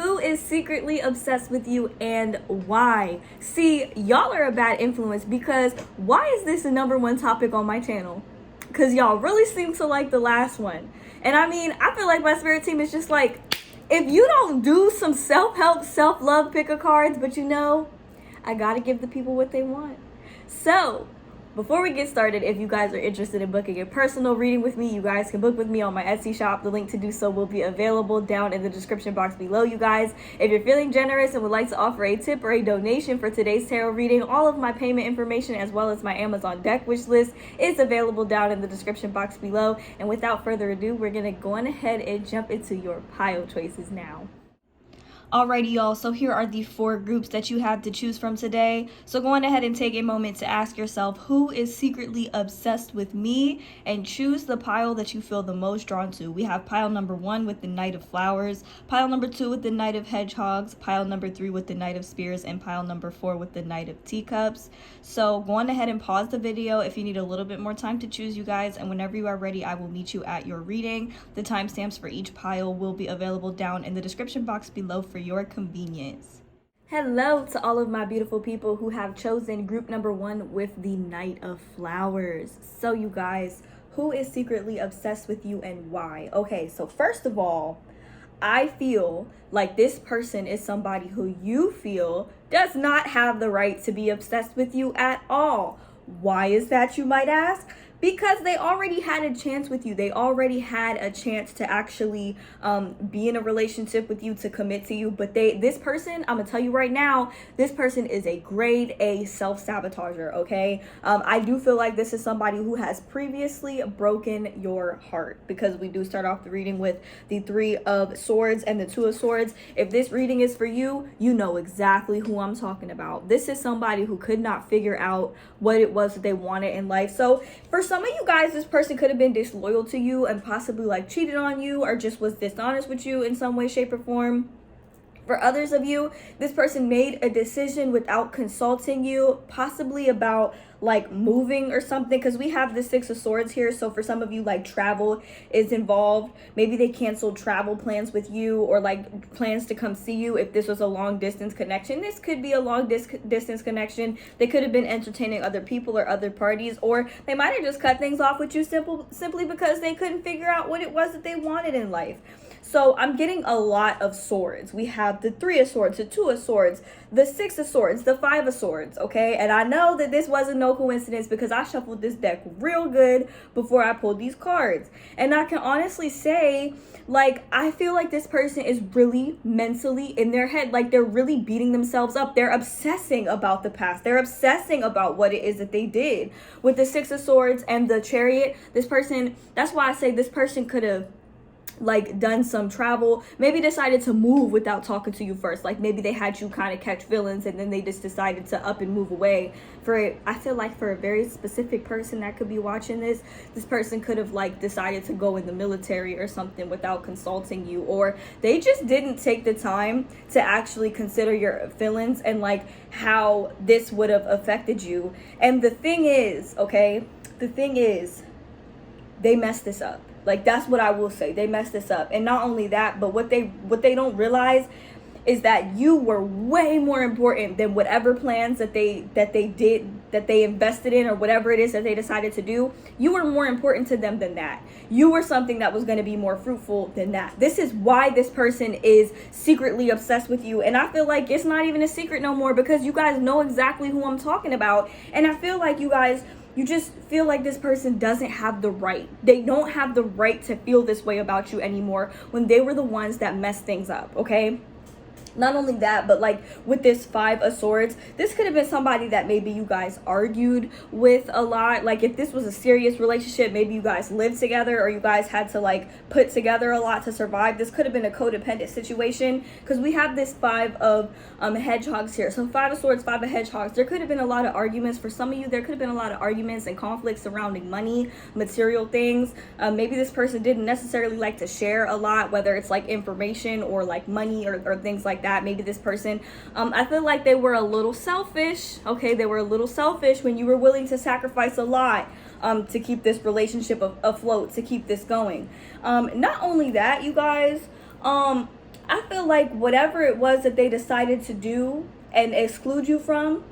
Who is secretly obsessed with you and why? See, y'all are a bad influence because why is this the #1 topic on my channel? Because y'all really seem to like the last one. And I mean, I feel like my spirit team is just like, if you don't do some self-help, self-love pick a cards, but you know, I gotta give the people what they want. So, before we get started, if you guys are interested in booking a personal reading with me, you guys can book with me on my Etsy shop. The link to do so will be available down in the description box below, you guys. If you're feeling generous and would like to offer a tip or a donation for today's tarot reading, all of my payment information as well as my Amazon deck wish list is available down in the description box below. And without further ado, we're going to go on ahead and jump into your pile choices now. Alrighty, y'all, so here are the 4 groups that you have to choose from today. So go on ahead and take a moment to ask yourself, who is secretly obsessed with me? And choose the pile that you feel the most drawn to. We have pile number 1 with the Knight of Flowers, pile number 2 with the Knight of Hedgehogs, pile number 3 with the Knight of Spears, and pile number 4 with the Knight of Teacups. So go on ahead and pause the video if you need a little bit more time to choose, you guys, and whenever you are ready, I will meet you at your reading. The timestamps for each pile will be available down in the description box below for your convenience. Hello to all of my beautiful people who have chosen group number 1 with the Knight of Flowers. So you guys, who is secretly obsessed with you and why? Okay, so first of all, I feel like this person is somebody who you feel does not have the right to be obsessed with you at all. Why is that, you might ask? Because they already had a chance with you. They already had a chance to actually be in a relationship with you, to commit to you. But this person, I'm gonna tell you right now, this person is a grade A self-sabotager, okay? I do feel like this is somebody who has previously broken your heart, because we do start off the reading with the 3 of Swords and the 2 of Swords. If this reading is for you, you know exactly who I'm talking about. This is somebody who could not figure out what it was that they wanted in life. So for some of you guys, this person could have been disloyal to you and possibly like cheated on you or just was dishonest with you in some way, shape, or form. For others of you, this person made a decision without consulting you, possibly about like moving or something, because we have the 6 of Swords here. So for some of you, like travel is involved. Maybe they canceled travel plans with you, or like plans to come see you. If this was a long distance connection, this could be a long distance connection. They could have been entertaining other people or other parties, or they might have just cut things off with you simply because they couldn't figure out what it was that they wanted in life. So I'm getting a lot of swords. We have the 3 of Swords, the 2 of Swords, the 6 of Swords, the 5 of Swords, okay? And I know that this wasn't no coincidence because I shuffled this deck real good before I pulled these cards. And I can honestly say, like, I feel like this person is really mentally in their head. Like, they're really beating themselves up. They're obsessing about the past. They're obsessing about what it is that they did. With the 6 of Swords and the Chariot, this person, that's why I say this person could have like done some travel, maybe decided to move without talking to you first. Like maybe they had you kind of catch feelings and then they just decided to up and move away. I feel like for a very specific person that could be watching this person could have like decided to go in the military or something without consulting you, or they just didn't take the time to actually consider your feelings and like how this would have affected you. And the thing is, okay, they messed this up. Like, that's what I will say. They messed this up. And not only that, but what they don't realize is that you were way more important than whatever plans that they invested in, or whatever it is that they decided to do. You were more important to them than that. You were something that was going to be more fruitful than that. This is why this person is secretly obsessed with you. And I feel like it's not even a secret no more, because you guys know exactly who I'm talking about. And I feel like you just feel like this person doesn't have the right. They don't have the right to feel this way about you anymore when they were the ones that messed things up, okay? Not only that, but like with this 5 of Swords, this could have been somebody that maybe you guys argued with a lot. Like if this was a serious relationship, maybe you guys lived together or you guys had to like put together a lot to survive. This could have been a codependent situation, because we have this 5 of hedgehogs here. So 5 of Swords, 5 of hedgehogs. There could have been a lot of arguments. For some of you, there could have been a lot of arguments and conflicts surrounding money, material things. Maybe this person didn't necessarily like to share a lot, whether it's like information or like money or things like that. Maybe this person, I feel like they were a little selfish. Okay, they were a little selfish when you were willing to sacrifice a lot to keep this relationship afloat, to keep this going. Not only that, you guys, I feel like whatever it was that they decided to do and exclude you from,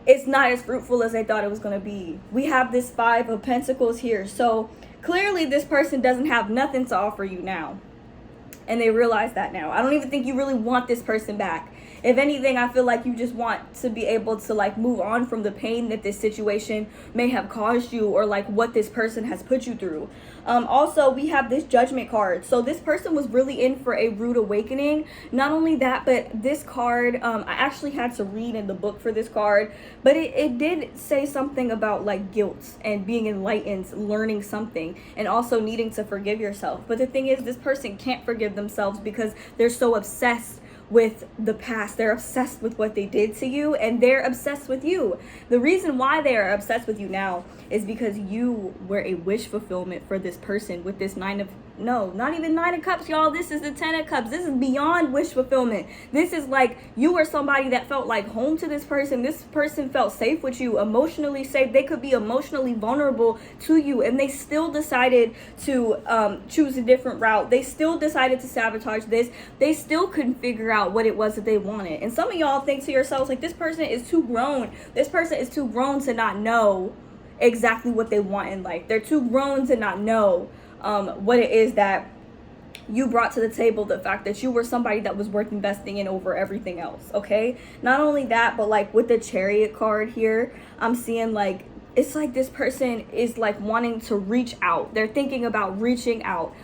it's not as fruitful as they thought it was going to be. We have this 5 of Pentacles here. So clearly this person doesn't have nothing to offer you now. And they realize that now. I don't even think you really want this person back. If anything, I feel like you just want to be able to like move on from the pain that this situation may have caused you, or like what this person has put you through. Also, we have this Judgment card. So this person was really in for a rude awakening. Not only that, but this card, I actually had to read in the book for this card, but it did say something about like guilt and being enlightened, learning something, and also needing to forgive yourself. But the thing is, this person can't forgive themselves because they're so obsessed with the past. They're obsessed with what they did to you, and they're obsessed with you. The reason why they are obsessed with you now is because you were a wish fulfillment for this person with this not even 9 of Cups, y'all. This is the 10 of Cups. This is beyond wish fulfillment. This is like you were somebody that felt like home to this person. This person felt safe with you, emotionally safe. They could be emotionally vulnerable to you, and they still decided to choose a different route. They still decided to sabotage this. They still couldn't figure out what it was that they wanted. And some of y'all think to yourselves, like, this person is too grown. This person is too grown to not know exactly what they want in life. They're too grown to not know what it is that you brought to the table, the fact that you were somebody that was worth investing in over everything else. Okay, not only that, but like with the Chariot card here, I'm seeing like it's like this person is like wanting to reach out. They're thinking about reaching out.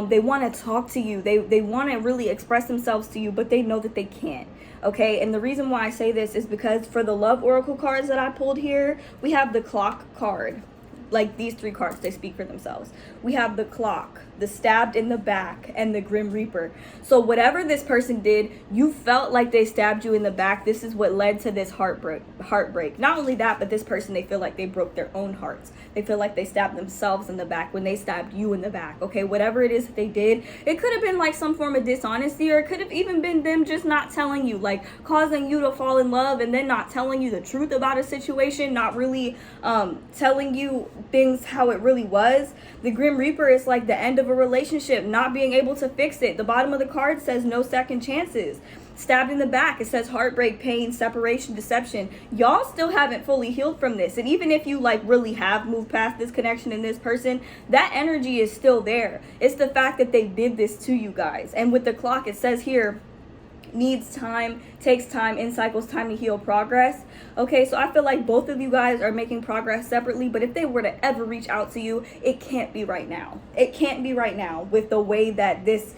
They want to talk to you. They want to really express themselves to you, but they know that they can't. Okay, and the reason why I say this is because for the love oracle cards that I pulled here, we have the Clock card. Like these 3 cards, they speak for themselves. We have the Clock, the Stabbed in the Back, and the Grim Reaper. So whatever this person did, you felt like they stabbed you in the back. This is what led to this heartbreak. Not only that, but this person, they feel like they broke their own hearts. They feel like they stabbed themselves in the back when they stabbed you in the back. Okay, whatever it is that they did, it could have been like some form of dishonesty, or it could have even been them just not telling you, like causing you to fall in love and then not telling you the truth about a situation, not really telling you things how it really was. The Grim Reaper is like the end of a relationship, not being able to fix it. The bottom of the card says no second chances. Stabbed in the back, it says heartbreak, pain, separation, deception. Y'all still haven't fully healed from this. And even if you like really have moved past this connection in this person, that energy is still there. It's the fact that they did this to you guys. And with the Clock, it says here, needs time, takes time, in cycles, time to heal, progress. Okay, so I feel like both of you guys are making progress separately, but if they were to ever reach out to you, it can't be right now. It can't be right now with the way that this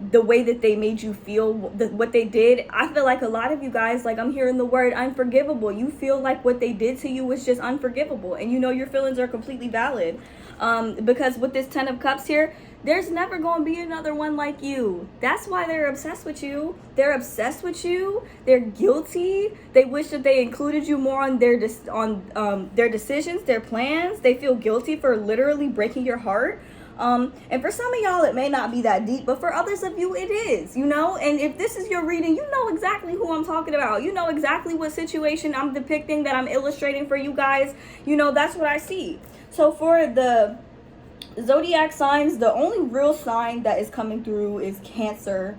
the way that they made you feel, what they did. I feel like a lot of you guys, like I'm hearing the word unforgivable. You feel like what they did to you was just unforgivable, and you know your feelings are completely valid. Because with this 10 of Cups here, there's never going to be another one like you. That's why they're obsessed with you. They're obsessed with you. They're guilty. They wish that they included you more on their decisions, their plans. They feel guilty for literally breaking your heart. And for some of y'all, it may not be that deep, but for others of you, it is, you know. And if this is your reading, you know exactly who I'm talking about. You know exactly what situation I'm depicting, that I'm illustrating for you guys. You know, that's what I see. So for the zodiac signs, the only real sign that is coming through is Cancer,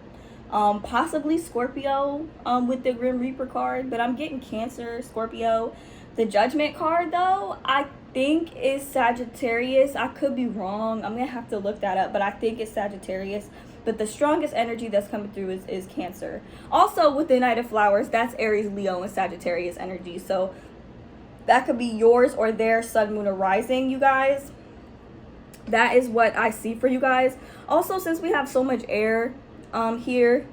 possibly Scorpio, with the Grim Reaper card, but I'm getting Cancer, Scorpio. The Judgment card, though, I think is Sagittarius. I could be wrong. I'm gonna have to look that up, but I think it's Sagittarius. But the strongest energy that's coming through is Cancer. Also with the Knight of Flowers, that's Aries, Leo, and Sagittarius energy. So that could be yours or their sun, moon, or rising, you guys. That is what I see for you guys. Also, since we have so much air here,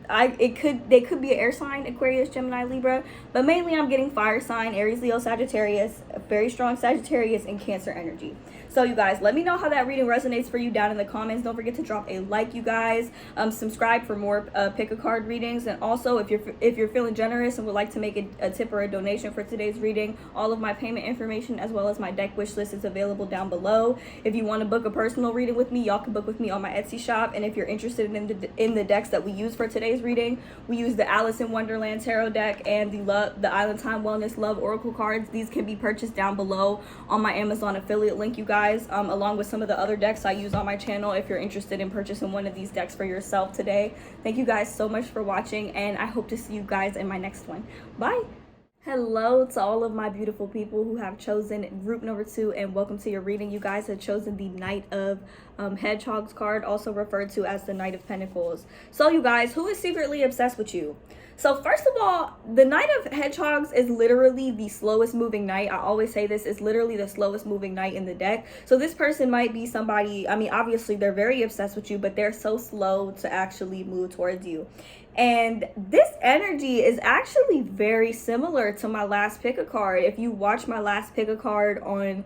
they could be an air sign, Aquarius, Gemini, Libra, but mainly I'm getting fire sign, Aries, Leo, Sagittarius, a very strong Sagittarius, and Cancer energy. So you guys, let me know how that reading resonates for you down in the comments. Don't forget to drop a like, you guys. Subscribe for more pick a card readings. And also, if you're feeling generous and would like to make a tip or a donation for today's reading, all of my payment information as well as my deck wish list is available down below. If you want to book a personal reading with me, y'all can book with me on my Etsy shop. And if you're interested in the decks that we use for today's reading, we use the Alice in Wonderland Tarot deck and the Island Time Wellness Love Oracle cards. These can be purchased down below on my Amazon affiliate link, you guys. guys, along with some of the other decks I use on my channel, if you're interested in purchasing one of these decks for yourself today. Thank you guys so much for watching, and I hope to see you guys in my next one. Bye. Hello to all of my beautiful people who have chosen group number 2, and welcome to your reading. You guys have chosen the Knight of Hedgehogs card, also referred to as the Knight of Pentacles. So you guys, who is secretly obsessed with you? So first of all, the Knight of Hedgehogs is literally the slowest moving knight. I always say this is literally the slowest moving knight in the deck. So this person might be somebody, I mean, obviously they're very obsessed with you, but they're so slow to actually move towards you. And this energy is actually very similar to my last pick a card. If you watch my last pick a card on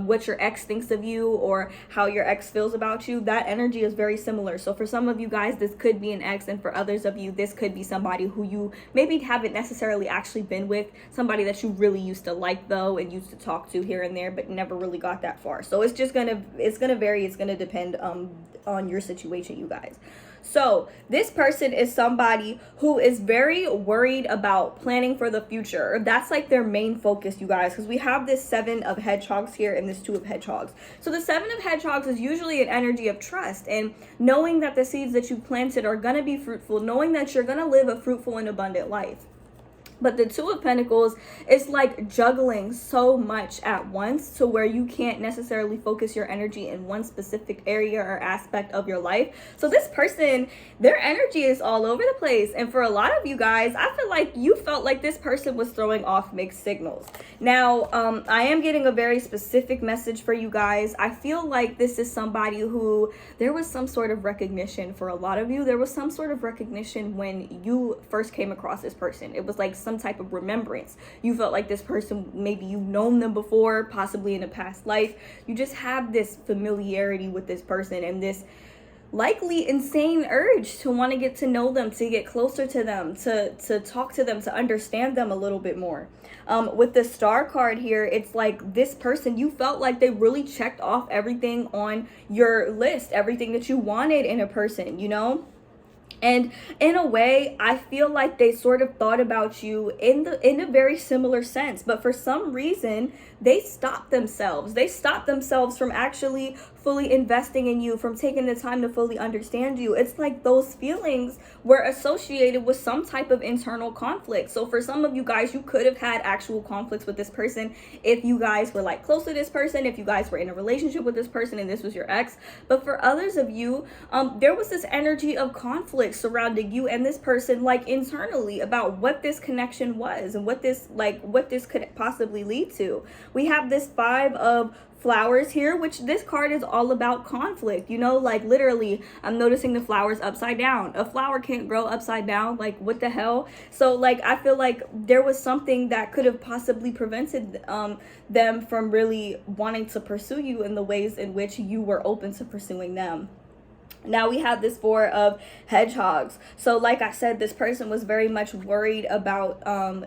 what your ex thinks of you or how your ex feels about you, that energy is very similar. So for some of you guys, this could be an ex, and for others of you, this could be somebody who you maybe haven't necessarily actually been with, somebody that you really used to like though and used to talk to here and there, but never really got that far. So it's gonna vary. It's gonna depend on your situation, you guys. So this person is somebody who is very worried about planning for the future. That's like their main focus, you guys, because we have this 7 of Hedgehogs here and this 2 of Hedgehogs. So the 7 of Hedgehogs is usually an energy of trust and knowing that the seeds that you planted are going to be fruitful, knowing that you're going to live a fruitful and abundant life. But the 2 of Pentacles is like juggling so much at once to where you can't necessarily focus your energy in one specific area or aspect of your life. So this person, their energy is all over the place. And for a lot of you guys, I feel like you felt like this person was throwing off mixed signals. Now, I am getting a very specific message for you guys. I feel like this is somebody who there was some sort of recognition for a lot of you. There was some sort of recognition when you first came across this person. It was like some type of remembrance. You felt like this person, maybe you've known them before, possibly in a past life. You just have this familiarity with this person and this likely insane urge to want to get to know them, to get closer to them, to talk to them, to understand them a little bit more. With the Star card here, it's like this person, you felt like they really checked off everything on your list, everything that you wanted in a person, you know? And in a way, I feel like they sort of thought about you in a very similar sense. But for some reason, they stopped themselves. They stopped themselves from actually fully investing in you, from taking the time to fully understand you. It's like those feelings were associated with some type of internal conflict. So for some of you guys, you could have had actual conflicts with this person if you guys were like close to this person, if you guys were in a relationship with this person and this was your ex. But for others of you, there was this energy of conflict surrounding you and this person, like internally, about what this connection was and what this could possibly lead to. We have this 5 of flowers here, which this card is all about conflict, you know, like literally I'm noticing the flowers upside down. A flower can't grow upside down, like what the hell? So like I feel like there was something that could have possibly prevented them from really wanting to pursue you in the ways in which you were open to pursuing them. Now we have this 4 of Hedgehogs. So like I said, this person was very much worried about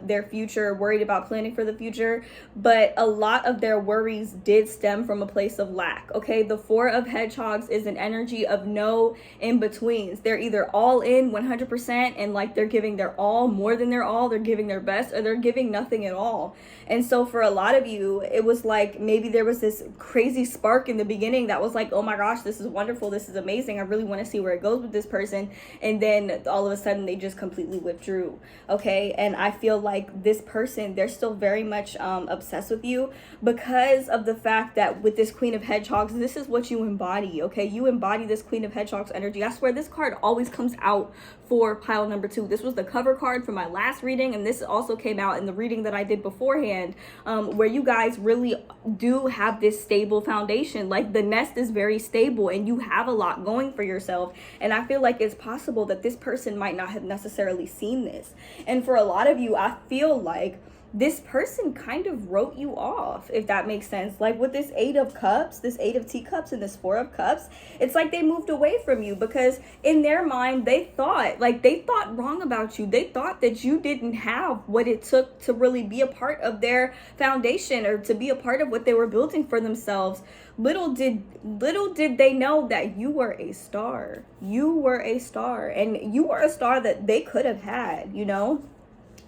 their future, worried about planning for the future, but a lot of their worries did stem from a place of lack. Okay, the 4 of Hedgehogs is an energy of no in-betweens. They're either all in 100% and like they're giving their all, more than their all, they're giving their best, or they're giving nothing at all. And so for a lot of you, it was like maybe there was this crazy spark in the beginning that was like, oh my gosh, this is wonderful, this is amazing, I really want to see where it goes with this person, and then all of a sudden they just completely withdrew. Okay, and I feel like this person, they're still very much obsessed with you because of the fact that with this Queen of Hedgehogs, this is what you embody. Okay, you embody this Queen of Hedgehogs energy. I swear this card always comes out for pile number 2. This was the cover card for my last reading, and this also came out in the reading that I did beforehand, where you guys really do have this stable foundation. Like the nest is very stable and you have a lot going for yourself, and I feel like it's possible that this person might not have necessarily seen this. And for a lot of you, I feel like this person kind of wrote you off, if that makes sense. Like with this 8 of Cups, this 8 of Teacups, and this 4 of Cups, it's like they moved away from you because in their mind, they thought wrong about you. They thought that you didn't have what it took to really be a part of their foundation or to be a part of what they were building for themselves. Little did they know that you were a star. You were a star, and you were a star that they could have had, you know?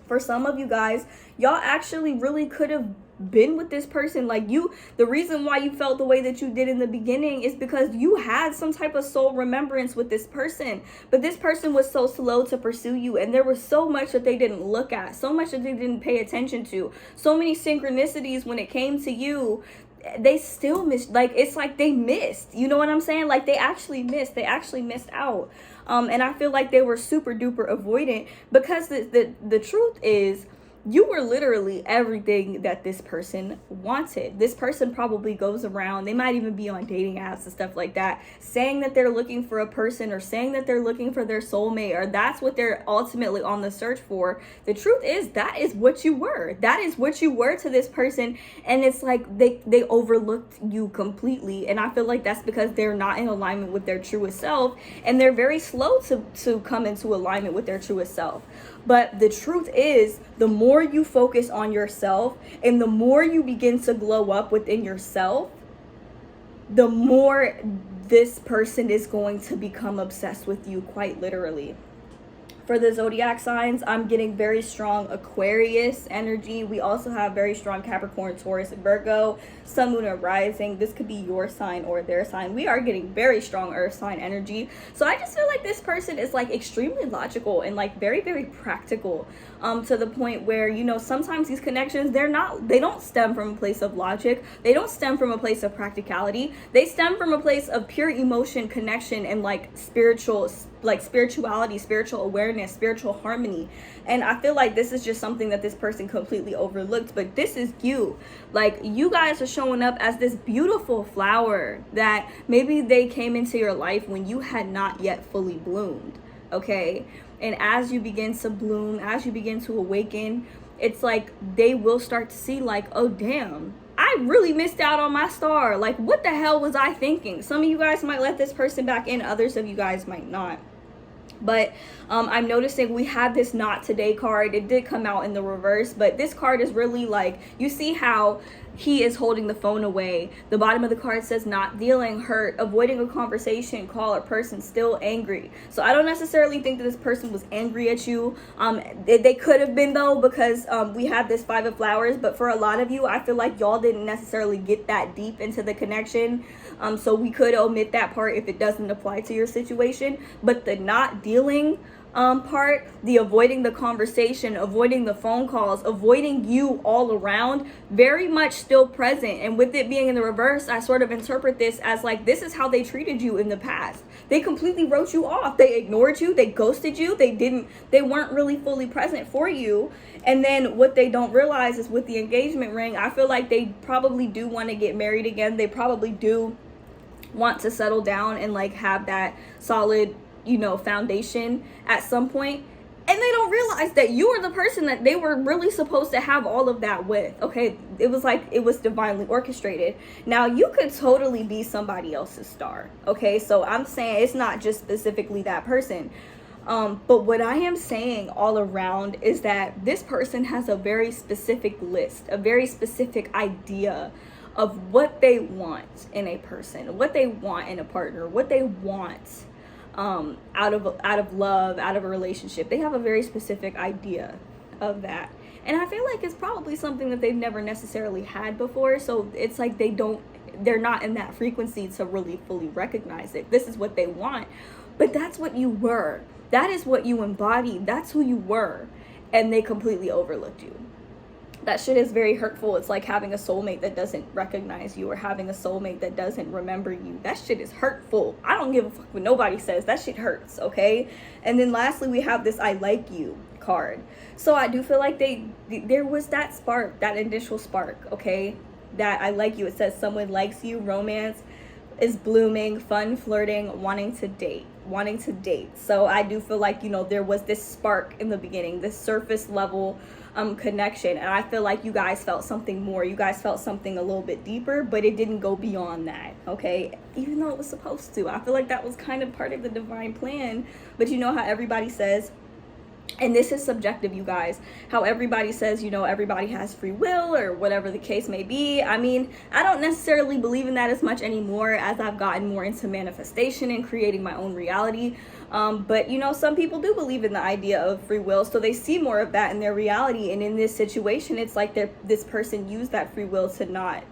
For some of you guys, y'all actually really could have been with this person. Like, the reason why you felt the way that you did in the beginning is because you had some type of soul remembrance with this person, but this person was so slow to pursue you, and there was so much that they didn't look at, so much that they didn't pay attention to, so many synchronicities when it came to you. They still missed. Like, it's like they missed, you know what I'm saying? Like, they actually missed out. And I feel like they were super duper avoidant, because the truth is, you were literally everything that this person wanted. This person probably goes around, they might even be on dating apps and stuff like that, saying that they're looking for a person, or saying that they're looking for their soulmate, or that's what they're ultimately on the search for. The truth is, that is what you were. That is what you were to this person. And it's like they overlooked you completely. And I feel like that's because they're not in alignment with their truest self, and they're very slow to come into alignment with their truest self. But the truth is, the more you focus on yourself, and the more you begin to glow up within yourself, the more this person is going to become obsessed with you, quite literally. For the zodiac signs, I'm getting very strong Aquarius energy. We also have very strong Capricorn, Taurus, Virgo, Sun, Moon, or Rising. This could be your sign or their sign. We are getting very strong Earth sign energy. So I just feel like this person is like extremely logical and like very, very practical, to the point where, you know, sometimes these connections, they don't stem from a place of logic. They don't stem from a place of practicality. They stem from a place of pure emotion, connection, and like spirituality, spiritual awareness, spiritual harmony. And I feel like this is just something that this person completely overlooked. But this is you. Like, you guys are showing up as this beautiful flower that maybe they came into your life when you had not yet fully bloomed. Okay? And as you begin to bloom, as you begin to awaken, it's like they will start to see like, oh damn, I really missed out on my star. Like, what the hell was I thinking? Some of you guys might let this person back in, others of you guys might not. But I'm noticing we have this not today card. It did come out in the reverse, but this card is really like, you see how he is holding the phone away. The bottom of the card says not dealing, hurt, avoiding a conversation, call, or person, still angry. So I don't necessarily think that this person was angry at you. They could have been though, because we have this Five of Flowers, but for a lot of you, I feel like y'all didn't necessarily get that deep into the connection. So we could omit that part if it doesn't apply to your situation. But the not dealing part, the avoiding the conversation, avoiding the phone calls, avoiding you all around, very much still present. And with it being in the reverse, I sort of interpret this as like, this is how they treated you in the past. They completely wrote you off. They ignored you. They ghosted you. They weren't really fully present for you. And then what they don't realize is with the engagement ring, I feel like they probably do want to get married again. They probably do want to settle down and like have that solid, you know, foundation at some point. And they don't realize that you are the person that they were really supposed to have all of that with. Okay, it was like it was divinely orchestrated. Now you could totally be somebody else's star. Okay, so I'm saying it's not just specifically that person. But what I am saying all around is that this person has a very specific list, a very specific idea of what they want in a person, what they want in a partner, what they want out of love, out of a relationship. They have a very specific idea of that. And I feel like it's probably something that they've never necessarily had before. So it's like they're not in that frequency to really fully recognize it. This is what they want. But that's what you were. That is what you embodied. That's who you were. And they completely overlooked you. That shit is very hurtful. It's like having a soulmate that doesn't recognize you, or having a soulmate that doesn't remember you. That shit is hurtful. I don't give a fuck what nobody says. That shit hurts, okay? And then lastly, we have this I like you card. So I do feel like there was that spark, that initial spark, okay? That I like you. It says someone likes you, romance is blooming, fun, flirting, wanting to date. So I do feel like, you know, there was this spark in the beginning, this surface level connection, and I feel like you guys felt something more. You guys felt something a little bit deeper, but it didn't go beyond that, okay? Even though it was supposed to. I feel like that was kind of part of the divine plan. But you know how everybody says And this is subjective, you guys. How everybody says, you know, everybody has free will or whatever the case may be. I mean, I don't necessarily believe in that as much anymore as I've gotten more into manifestation and creating my own reality. But, you know, some people do believe in the idea of free will, so they see more of that in their reality. And in this situation, it's like this person used that free will to not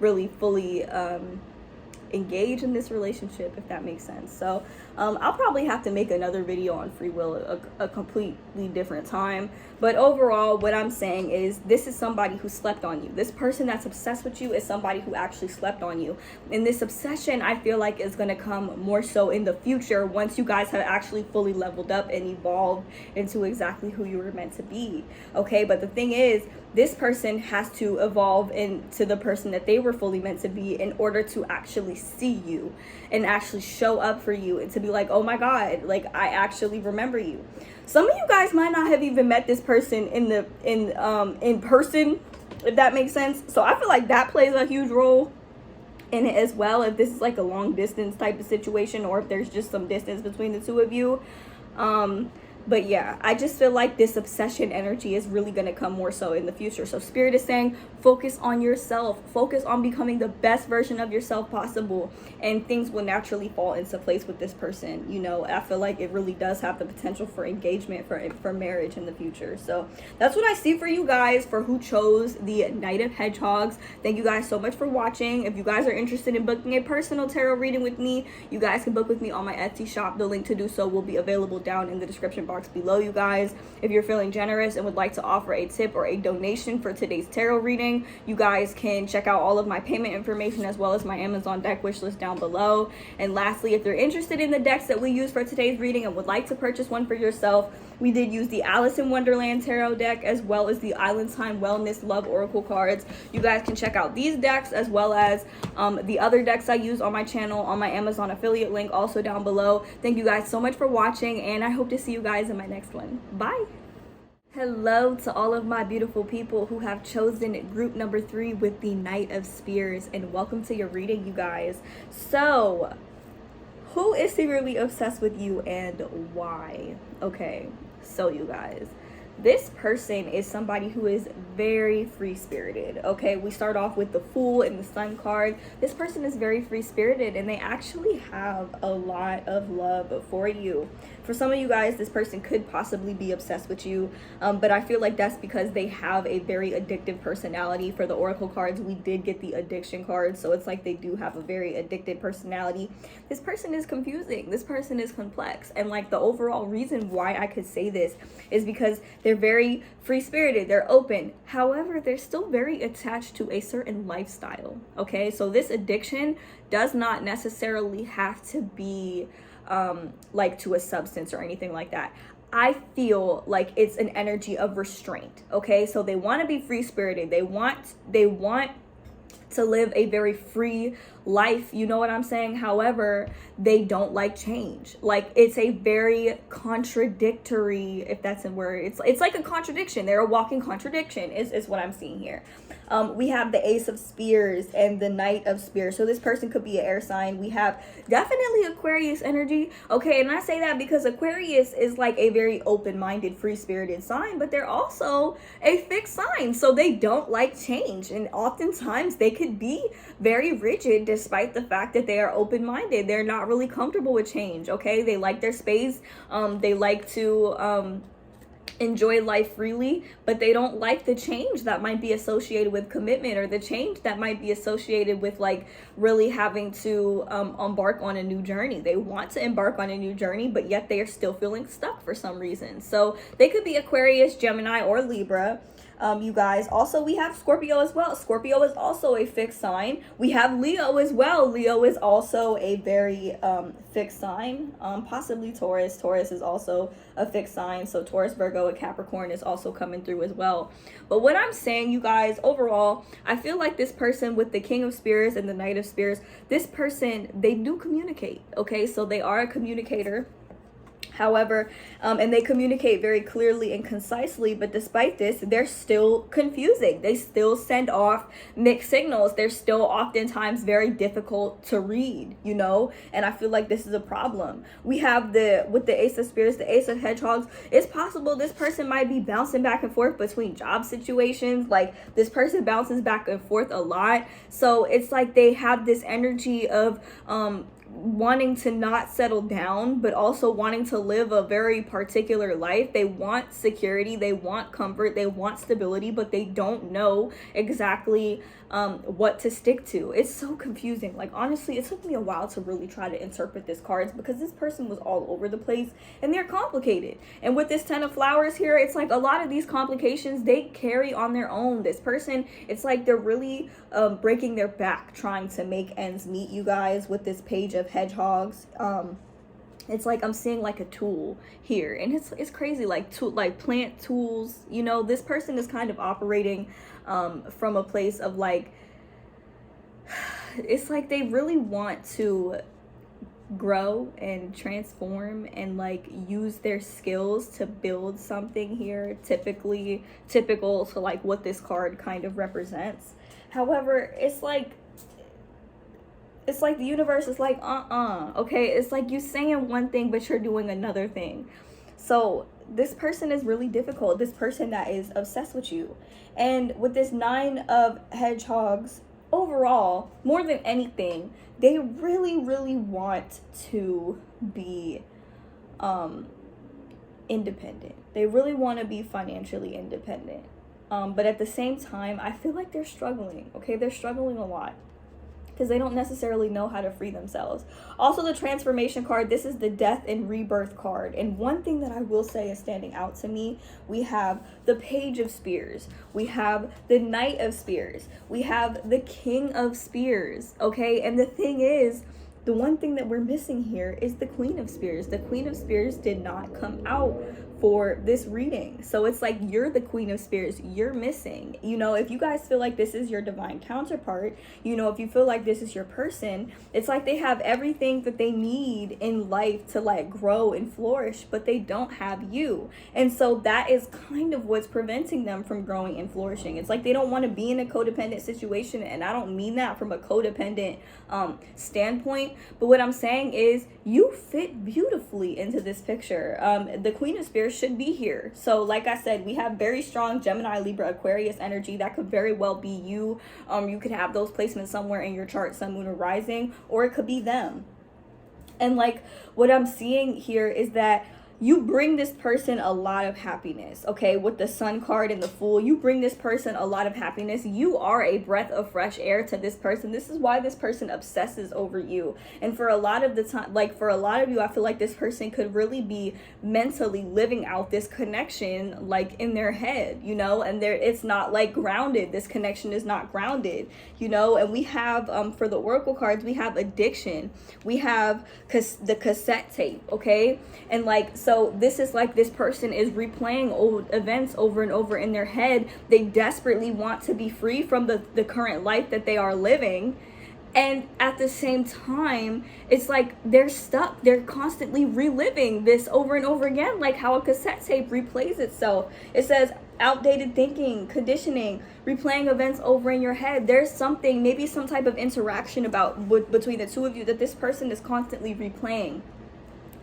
really fully engage in this relationship, if that makes sense. So I'll probably have to make another video on free will a completely different time. But overall, what I'm saying is this is somebody who slept on you. This person that's obsessed with you is somebody who actually slept on you. And this obsession, I feel like, is going to come more so in the future once you guys have actually fully leveled up and evolved into exactly who you were meant to be. Okay, but the thing is, this person has to evolve into the person that they were fully meant to be in order to actually see you and actually show up for you and to be like, oh my God, like, I actually remember you. Some of you guys might not have even met this person in person, if that makes sense. So I feel like that plays a huge role in it as well, if this is like a long distance type of situation, or if there's just some distance between the two of you. But yeah, I just feel like this obsession energy is really going to come more so in the future. So Spirit is saying, focus on yourself. Focus on becoming the best version of yourself possible. And things will naturally fall into place with this person. You know, I feel like it really does have the potential for engagement, for marriage in the future. So that's what I see for you guys, for who chose the Knight of Hedgehogs. Thank you guys so much for watching. If you guys are interested in booking a personal tarot reading with me, you guys can book with me on my Etsy shop. The link to do so will be available down in the description box below, you guys. If you're feeling generous and would like to offer a tip or a donation for today's tarot reading, you guys can check out all of my payment information as well as my Amazon deck wish list down below. And lastly, if you're interested in the decks that we use for today's reading and would like to purchase one for yourself, we did use the Alice in Wonderland tarot deck as well as the Island Time Wellness Love Oracle cards. You guys can check out these decks as well as the other decks I use on my channel on my Amazon affiliate link also down below. Thank you guys so much for watching, and I hope to see you guys in my next one. Bye. Hello to all of my beautiful people who have chosen group number 3 with the Knight of Spears, and welcome to your reading, you guys. So who is secretly obsessed with you and why? Okay, so you guys, this person is somebody who is very free-spirited. Okay, we start off with the Fool and the Sun card. This person is very free-spirited and they actually have a lot of love for you. For some of you guys, this person could possibly be obsessed with you, but I feel like that's because they have a very addictive personality. For the Oracle cards, we did get the addiction cards, so it's like they do have a very addicted personality. This person is confusing. This person is complex, and like the overall reason why I could say this is because they're very free-spirited, they're open. However, they're still very attached to a certain lifestyle, okay? So this addiction does not necessarily have to be like to a substance or anything like that. I feel like it's an energy of restraint, okay? So they want to be free-spirited. They want to live a very free life, you know what I'm saying? However, they don't like change. Like, it's a very contradictory, if that's a word, it's like a contradiction. They're a walking contradiction is what I'm seeing here. We have the Ace of Spears and the Knight of Spears. So this person could be an air sign. We have definitely Aquarius energy. Okay, and I say that because Aquarius is like a very open-minded, free-spirited sign, but they're also a fixed sign. So they don't like change. And oftentimes they could be very rigid despite the fact that they are open-minded. They're not really comfortable with change, okay? They like their space. They like to enjoy life freely, but they don't like the change that might be associated with commitment, or the change that might be associated with like really having to embark on a new journey. They want to embark on a new journey, but yet they are still feeling stuck for some reason. So they could be Aquarius, Gemini, or Libra. You guys, also we have Scorpio as well. Scorpio is also a fixed sign. We have Leo as well. Leo is also a very fixed sign. Possibly Taurus. Taurus is also a fixed sign. So Taurus, Virgo, and Capricorn is also coming through as well. But what I'm saying, you guys, overall, I feel like this person with the King of Spears and the Knight of Spears, this person, they do communicate, okay? So they are a communicator. However, and they communicate very clearly and concisely, but despite this, they're still confusing. They still send off mixed signals. They're still oftentimes very difficult to read, you know? And I feel like this is a problem. We have with the Ace of Spears, the Ace of Hedgehogs, it's possible this person might be bouncing back and forth between job situations. Like, this person bounces back and forth a lot. So it's like they have this energy of, wanting to not settle down, but also wanting to live a very particular life. They want security, they want comfort, they want stability, but they don't know exactly what to stick to. It's so confusing. Like, honestly, it took me a while to really try to interpret this cards, because this person was all over the place and they're complicated. And with this 10 of flowers here, it's like a lot of these complications they carry on their own. This person, it's like they're really breaking their back trying to make ends meet, you guys, with this page of hedgehogs. It's like I'm seeing like a tool here, and it's crazy, like plant tools, you know. This person is kind of operating from a place of like, it's like they really want to grow and transform and like use their skills to build something here, typical to like what this card kind of represents. However, it's like the universe is like, okay? It's like you saying one thing, but you're doing another thing. So this person is really difficult, this person that is obsessed with you. And with this 9 of hedgehogs, overall, more than anything, they really, really want to be independent. They really want to be financially independent. But at the same time, I feel like they're struggling, okay? They're struggling a lot, because they don't necessarily know how to free themselves. Also, the transformation card, this is the death and rebirth card. And one thing that I will say is standing out to me, we have the Page of Spears, we have the Knight of Spears, we have the King of Spears, okay? And the thing is, the one thing that we're missing here is the Queen of Spears. The Queen of Spears did not come out for this reading. So it's like, you're the Queen of Spears, you're missing. You know, if you guys feel like this is your divine counterpart, you know, if you feel like this is your person, it's like they have everything that they need in life to like grow and flourish, but they don't have you. And so that is kind of what's preventing them from growing and flourishing. It's like they don't want to be in a codependent situation, and I don't mean that from a codependent standpoint, but what I'm saying is you fit beautifully into this picture. The Queen of Spears should be here. So like I said, we have very strong Gemini, Libra, Aquarius energy. That could very well be you. You could have those placements somewhere in your chart, Sun, Moon, or Rising, or it could be them. And like what I'm seeing here is that you bring this person a lot of happiness, okay? With the Sun card and the Fool, you bring this person a lot of happiness. You are a breath of fresh air to this person. This is why this person obsesses over you. And for a lot of the time, like for a lot of you, I feel like this person could really be mentally living out this connection like in their head, you know? And it's not like grounded. This connection is not grounded, you know? And we have, for the Oracle cards, we have addiction. We have the cassette tape, okay? And like, so this is like this person is replaying old events over and over in their head. They desperately want to be free from the current life that they are living. And at the same time, it's like they're stuck. They're constantly reliving this over and over again, like how a cassette tape replays itself. It says outdated thinking, conditioning, replaying events over in your head. There's something, maybe some type of interaction between the two of you that this person is constantly replaying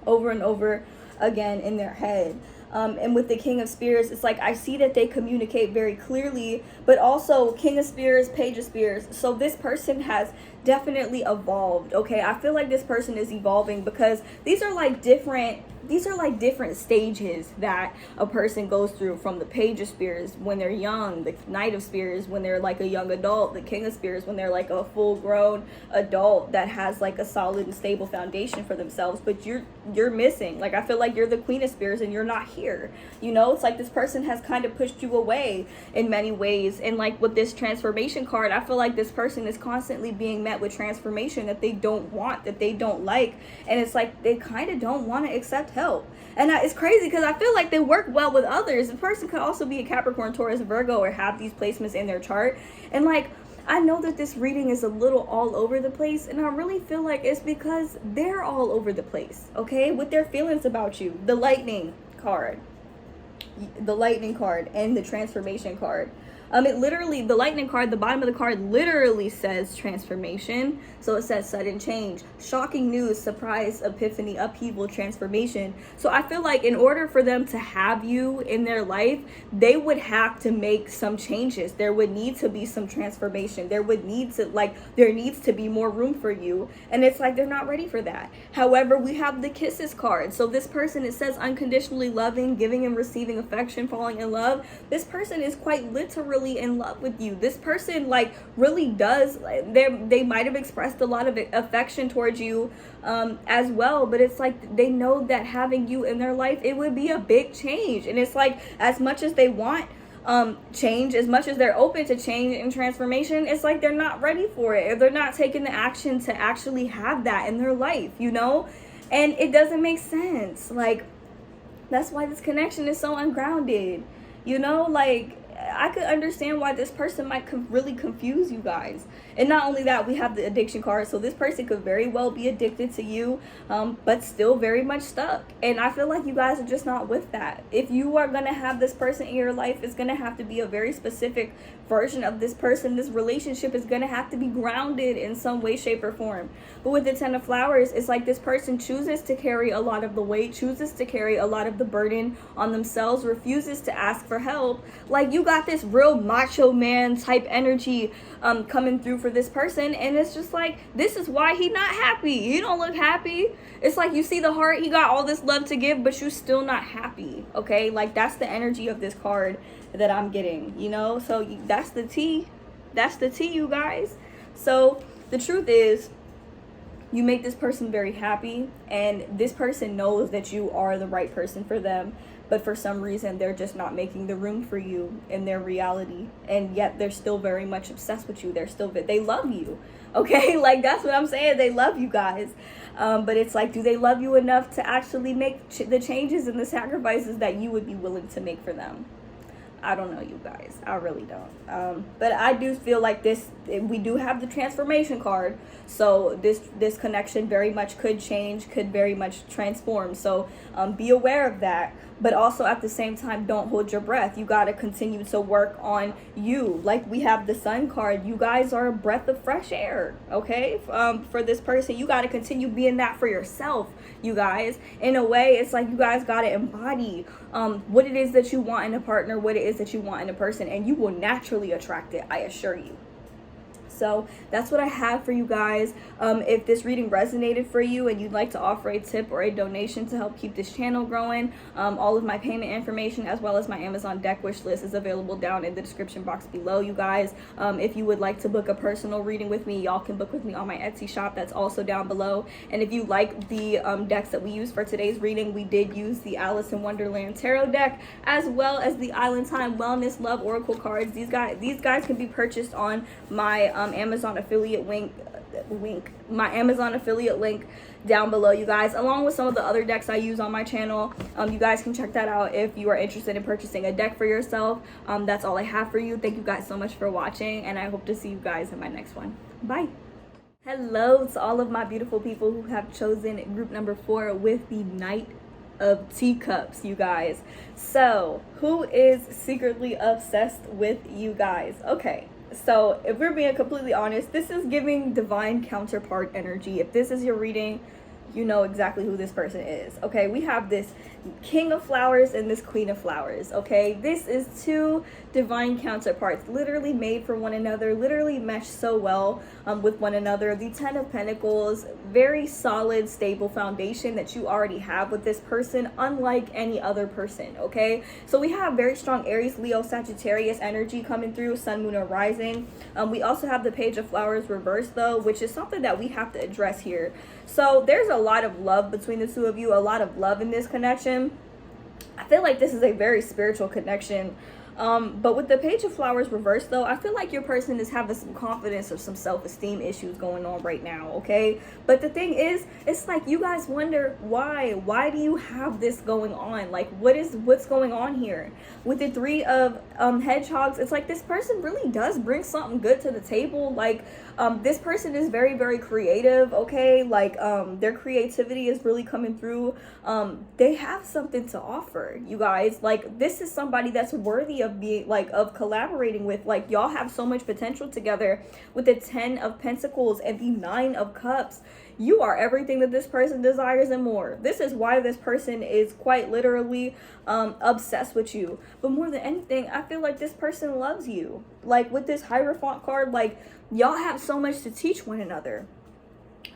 over and over again in their head. And with the King of Spears, it's like I see that they communicate very clearly, but also King of Spears, Page of Spears. So this person has definitely evolved, okay? I feel like this person is evolving, because these are like different stages that a person goes through, from the Page of Spears when they're young, the Knight of Spears when they're like a young adult, the King of Spears when they're like a full-grown adult that has like a solid and stable foundation for themselves. But you're missing. Like, I feel like you're the Queen of Spears and you're not here, you know? It's like this person has kind of pushed you away in many ways. And like with this transformation card, I feel like this person is constantly being met with transformation that they don't want, that they don't like, and it's like they kind of don't want to accept help. And it's crazy, because I feel like they work well with others. The person could also be a Capricorn, Taurus, Virgo, or have these placements in their chart, and like I know that this reading is a little all over the place, and I really feel like it's because they're all over the place, okay, with their feelings about you. The lightning card and the transformation card. It literally, the lightning card, the bottom of the card literally says transformation. So it says sudden change, shocking news, surprise, epiphany, upheaval, transformation. So I feel like in order for them to have you in their life, they would have to make some changes. There would need to be some transformation. There needs to be more room for you. And it's like they're not ready for that. However, we have the kisses card. So this person, it says unconditionally loving, giving and receiving affection, falling in love. This person is quite literally in love with you. This person like really does, they might have expressed a lot of affection towards you as well, but it's like they know that having you in their life, it would be a big change. And it's like as much as they want change, as much as they're open to change and transformation, it's like they're not ready for it, or they're not taking the action to actually have that in their life, you know? And it doesn't make sense. Like, that's why this connection is so ungrounded, you know? Like, I could understand why this person might really confuse you guys. And not only that, we have the addiction card. So this person could very well be addicted to you, but still very much stuck. And I feel like you guys are just not with that. If you are going to have this person in your life, it's going to have to be a very specific version of this person. This relationship is going to have to be grounded in some way, shape, or form. But with the Ten of Flowers, it's like this person chooses to carry a lot of the weight, chooses to carry a lot of the burden on themselves, refuses to ask for help. Like, you got this real macho man type energy coming through for this person, and it's just like, this is why he not happy. You don't look happy. It's like, you see the heart, he got all this love to give, but you still not happy. Okay, like, that's the energy of this card that I'm getting, you know? So that's the tea, you guys. So the truth is, you make this person very happy, and this person knows that you are the right person for them, but for some reason they're just not making the room for you in their reality, and yet they're still very much obsessed with you. They love you, okay? Like, that's what I'm saying. They love you guys, but it's like, do they love you enough to actually make the changes and the sacrifices that you would be willing to make for them? I don't know, you guys. I really don't. But I do feel like we do have the transformation card. So this connection very much could change, could very much transform. So be aware of that. But also at the same time, don't hold your breath. You got to continue to work on you. Like, we have the Sun card. You guys are a breath of fresh air, okay? For this person, you got to continue being that for yourself, you guys. In a way, it's like you guys got to embody what it is that you want in a partner, what it is that you want in a person, and you will naturally attract it, I assure you. So that's what I have for you guys. If this reading resonated for you and you'd like to offer a tip or a donation to help keep this channel growing, all of my payment information as well as my Amazon deck wish list is available down in the description box below, you guys. If you would like to book a personal reading with me, y'all can book with me on my Etsy shop. That's also down below. And if you like the decks that we used for today's reading, we did use the Alice in Wonderland Tarot deck as well as the Island Time Wellness Love Oracle cards. These guys can be purchased on my Amazon affiliate link, my Amazon affiliate link down below, you guys, along with some of the other decks I use on my channel. You guys can check that out if you are interested in purchasing a deck for yourself. That's all I have for you. Thank you guys so much for watching, and I hope to see you guys in my next one. Bye. Hello to all of my beautiful people who have chosen group number 4 with the Knight of Teacups, you guys. So who is secretly obsessed with you guys? Okay, so if we're being completely honest, this is giving divine counterpart energy. If this is your reading, you know exactly who this person is. Okay, we have this King of Flowers and this Queen of Flowers. Okay, this is 2 divine counterparts, literally made for one another, literally mesh so well with one another. The 10 of Pentacles, very solid, stable foundation that you already have with this person, unlike any other person. Okay, so we have very strong Aries, Leo, Sagittarius energy coming through, Sun, Moon, or Rising. We also have the Page of Flowers reversed though, which is something that we have to address here. So there's a lot of love between the 2 of you, a lot of love in this connection. I feel like this is a very spiritual connection. But with the Page of Flowers reversed, though, I feel like your person is having some confidence or some self-esteem issues going on right now, okay? But the thing is, it's like you guys wonder why. Why do you have this going on? Like, what's going on here? With the Three of Hedgehogs, it's like this person really does bring something good to the table. Like, this person is very, very creative, okay? Like, their creativity is really coming through. They have something to offer, you guys. Like, this is somebody that's worthy of being, like, of collaborating with. Like, y'all have so much potential together. With the 10 of Pentacles and the 9 of Cups, you are everything that this person desires and more. This is why this person is quite literally obsessed with you. But more than anything, I feel like this person loves you. Like, with this Hierophant card, like, y'all have so much to teach one another.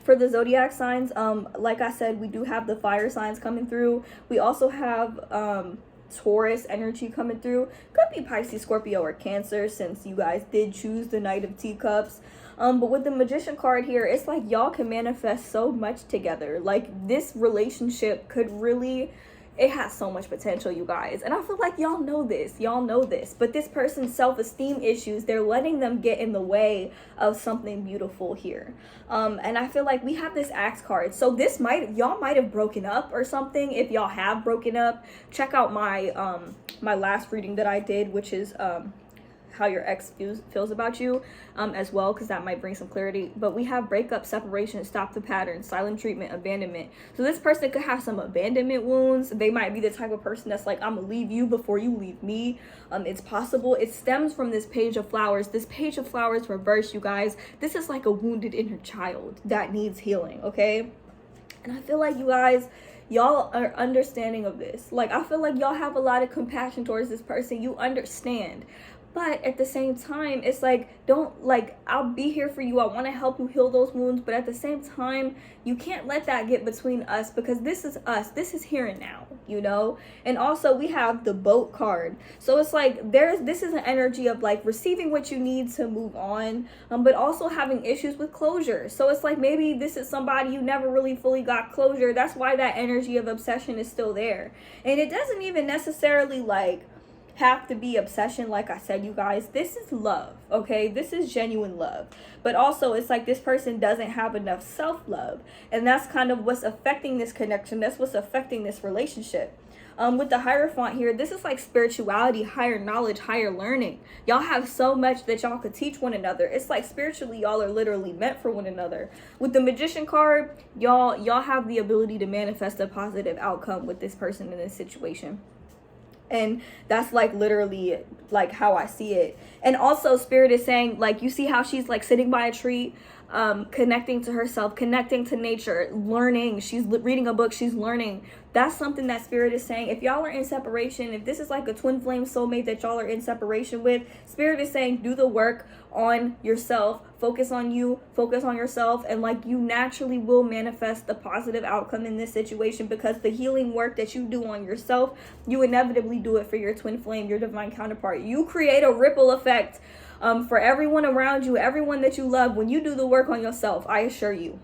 For the zodiac signs, like I said, we do have the fire signs coming through. We also have Taurus energy coming through. Could be Pisces, Scorpio, or Cancer, since you guys did choose the Knight of Teacups. But with the Magician card here, it's like y'all can manifest so much together. Like, this relationship could really, it has so much potential, you guys. And I feel like y'all know this. Y'all know this. But this person's self-esteem issues, they're letting them get in the way of something beautiful here. And I feel like we have this Axe card. So this y'all might have broken up or something. If y'all have broken up, check out my my last reading that I did, which is how your ex feels about you as well, because that might bring some clarity. But we have breakup, separation, stop the pattern, silent treatment, abandonment. So this person could have some abandonment wounds. They might be the type of person that's like, I'm gonna leave you before you leave me. It's possible. It stems from this Page of Flowers. This Page of Flowers reverse, you guys. This is like a wounded inner child that needs healing, okay? And I feel like you guys, y'all are understanding of this. Like, I feel like y'all have a lot of compassion towards this person. You understand. But at the same time, it's like, don't, like, I'll be here for you. I want to help you heal those wounds. But at the same time, you can't let that get between us, because this is us. This is here and now, you know? And also, we have the Boat card. So it's like, this is an energy of, like, receiving what you need to move on, but also having issues with closure. So it's like, maybe this is somebody you never really fully got closure. That's why that energy of obsession is still there. And it doesn't even necessarily, like, have to be obsession. Like I said, you guys, this is love, okay? This is genuine love. But also, it's like this person doesn't have enough self-love, and that's kind of what's affecting this connection. That's what's affecting this relationship. With the Hierophant here, this is like spirituality, higher knowledge, higher learning. Y'all have so much that y'all could teach one another. It's like spiritually, y'all are literally meant for one another. With the Magician card, y'all have the ability to manifest a positive outcome with this person in this situation. And that's like literally like how I see it. And also, Spirit is saying, like, you see how she's like sitting by a tree, connecting to herself, connecting to nature, learning. She's reading a book, she's learning. That's something that Spirit is saying. If y'all are in separation, if this is like a twin flame soulmate that y'all are in separation with, Spirit is saying, do the work on yourself. Focus on you, focus on yourself, and like, you naturally will manifest the positive outcome in this situation, because the healing work that you do on yourself, you inevitably do it for your twin flame, your divine counterpart. You create a ripple effect for everyone around you, everyone that you love, when you do the work on yourself, I assure you.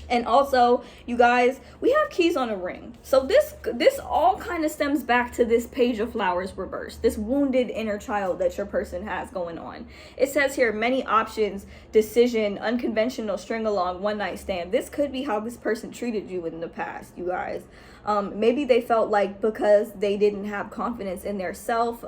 And also, you guys, we have keys on a ring. So this all kind of stems back to this Page of Flowers reverse, this wounded inner child that your person has going on. It says here, many options, decision, unconventional, string along, one night stand. This could be how this person treated you in the past, you guys. Maybe they felt like because they didn't have confidence in their self,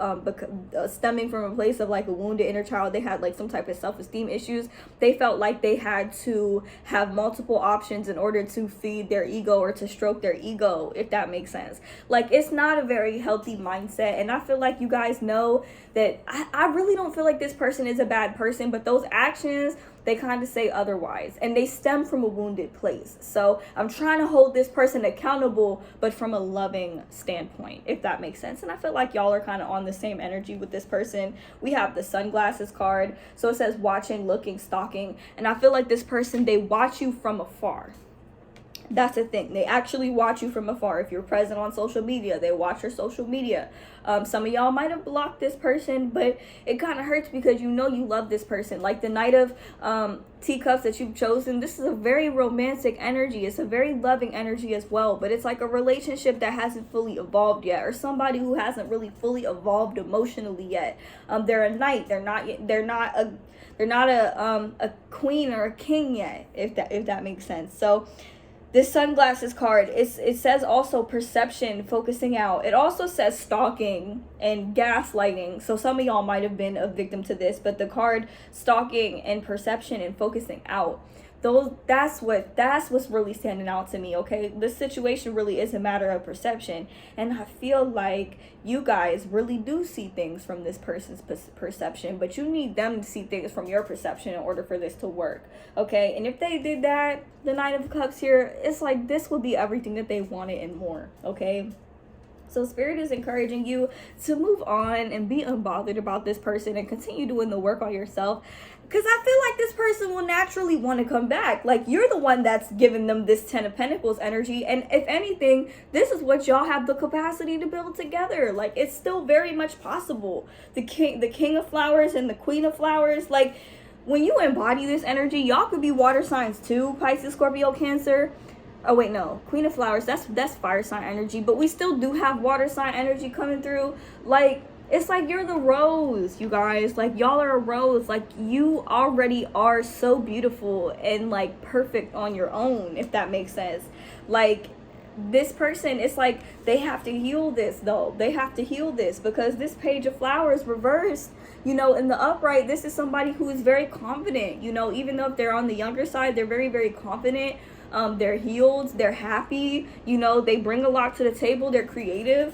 stemming from a place of like a wounded inner child, they had like some type of self-esteem issues. They felt like they had to have multiple options in order to feed their ego or to stroke their ego, if that makes sense. Like, it's not a very healthy mindset. And I feel like you guys know that I really don't feel like this person is a bad person, but those actions, they kind of say otherwise, and they stem from a wounded place. So I'm trying to hold this person accountable, but from a loving standpoint, if that makes sense. And I feel like y'all are kind of on the same energy with this person. We have the Sunglasses card. So it says watching, looking, stalking. And I feel like this person, they watch you from afar. That's the thing. They actually watch you from afar. If you're present on social media, they watch your social media. Some of y'all might have blocked this person, but it kind of hurts because you know you love this person. Like the Knight of Teacups that you've chosen, this is a very romantic energy. It's a very loving energy as well, but it's like a relationship that hasn't fully evolved yet, or somebody who hasn't really fully evolved emotionally yet. They're a knight. They're not a queen or a king yet, if that makes sense. So this sunglasses card, it says also perception, focusing out. It also says stalking and gaslighting. So some of y'all might have been a victim to this, but the card stalking and perception and focusing out, that's what's really standing out to me. Okay, this situation really is a matter of perception, and I feel like you guys really do see things from this person's perception, but you need them to see things from your perception in order for this to work. Okay, and if they did that, the Knight of Cups here, it's like this would be everything that they wanted and more. Okay, so Spirit is encouraging you to move on and be unbothered about this person and continue doing the work on yourself. Because I feel like this person will naturally want to come back. Like, you're the one that's giving them this 10 of Pentacles energy. And if anything, this is what y'all have the capacity to build together. Like, it's still very much possible. The King of Flowers and the Queen of Flowers. Like, when you embody this energy, y'all could be water signs too. Pisces, Scorpio, Cancer. Oh, wait, no. Queen of Flowers, that's fire sign energy. But we still do have water sign energy coming through. Like, it's like you're the rose, you guys. Like, y'all are a rose. Like, you already are so beautiful and, like, perfect on your own, if that makes sense. Like, this person, it's like they have to heal this, though. They have to heal this because this Page of Flowers reversed, you know, in the upright, this is somebody who is very confident. You know, even though if they're on the younger side, they're very, very confident. They're healed. They're happy. You know, they bring a lot to the table. They're creative.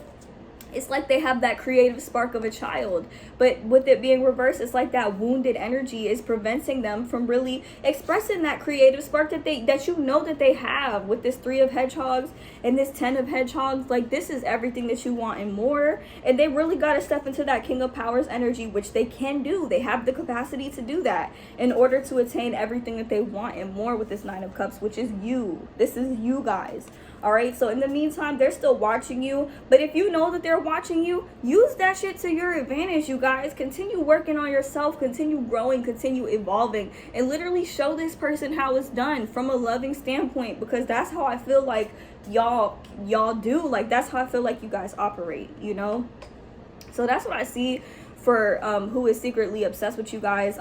It's like they have that creative spark of a child, but with it being reversed, it's like that wounded energy is preventing them from really expressing that creative spark that you know that they have. With this 3 of Hedgehogs and this 10 of Hedgehogs, like, this is everything that you want and more. And they really got to step into that King of Powers energy, which they can do. They have the capacity to do that in order to attain everything that they want and more with this 9 of Cups, which is you. This is you guys. All right, so in the meantime, they're still watching you, but if you know that they're watching you, use that shit to your advantage, you guys. Continue working on yourself, continue growing, continue evolving, and literally show this person how it's done from a loving standpoint, because that's how I feel like y'all do. Like, that's how I feel like you guys operate, you know? So that's what I see for who is secretly obsessed with you guys.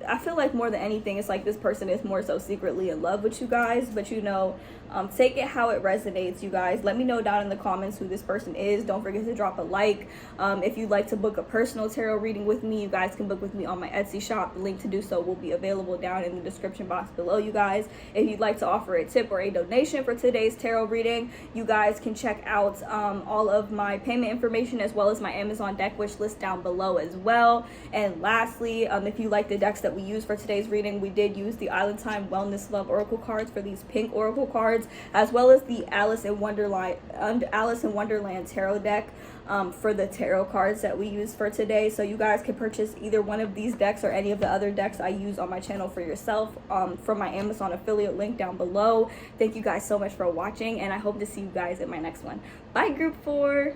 I feel like more than anything, it's like this person is more so secretly in love with you guys, but you know, take it how it resonates, you guys. Let me know down in the comments who this person is. Don't forget to drop a like. If you'd like to book a personal tarot reading with me, you guys can book with me on my Etsy shop. The link to do so will be available down in the description box below, you guys. If you'd like to offer a tip or a donation for today's tarot reading, you guys can check out all of my payment information as well as my Amazon deck wish list down below as well. And lastly, if you like the decks that we use for today's reading, we did use the Island Time Wellness Love Oracle cards for these pink oracle cards, as well as the Alice in Wonderland tarot deck for the tarot cards that we use for today. So you guys can purchase either one of these decks or any of the other decks I use on my channel for yourself from my Amazon affiliate link down below. Thank you guys so much for watching, and I hope to see you guys in my next one. Bye, group 4.